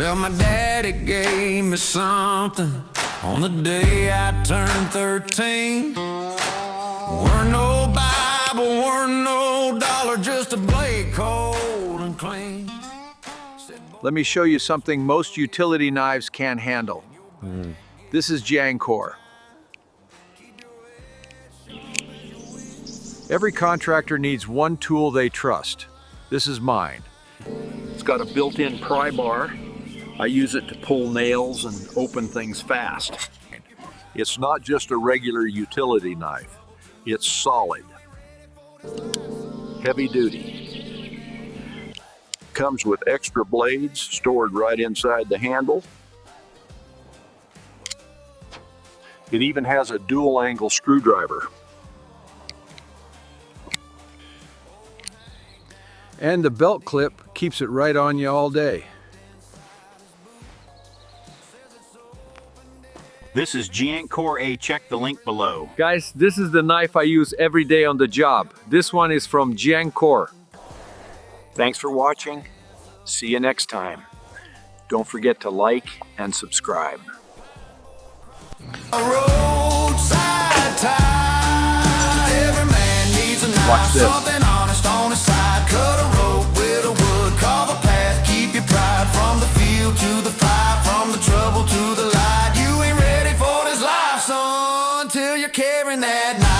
Well, my daddy gave me something on the day I turned 13. Weren't no Bible, weren't no dollar, just a blade cold and clean. Let me show you something most utility knives can't handle. This is Jankor. Every contractor needs one tool they trust. This is mine. It's got a built-in pry bar. I use it to pull nails and open things fast. It's not just a regular utility knife. It's solid, heavy duty. Comes with extra blades stored right inside the handle. It even has a dual angle screwdriver. And the belt clip keeps it right on you all day. This is Jankor A. Check the link below. Guys, this is the knife I use every day on the job. This one is from Jankor. Thanks for watching. See you next time. Don't forget to like and subscribe. A roadside tie. Every man needs a knife. Watch this. Something honest on his side. Cut a rope with a wood. Carve a path. Keep your pride from the field to the fire, from the trouble to the light. You ain't ready for this life, son, till you're carrying that knife.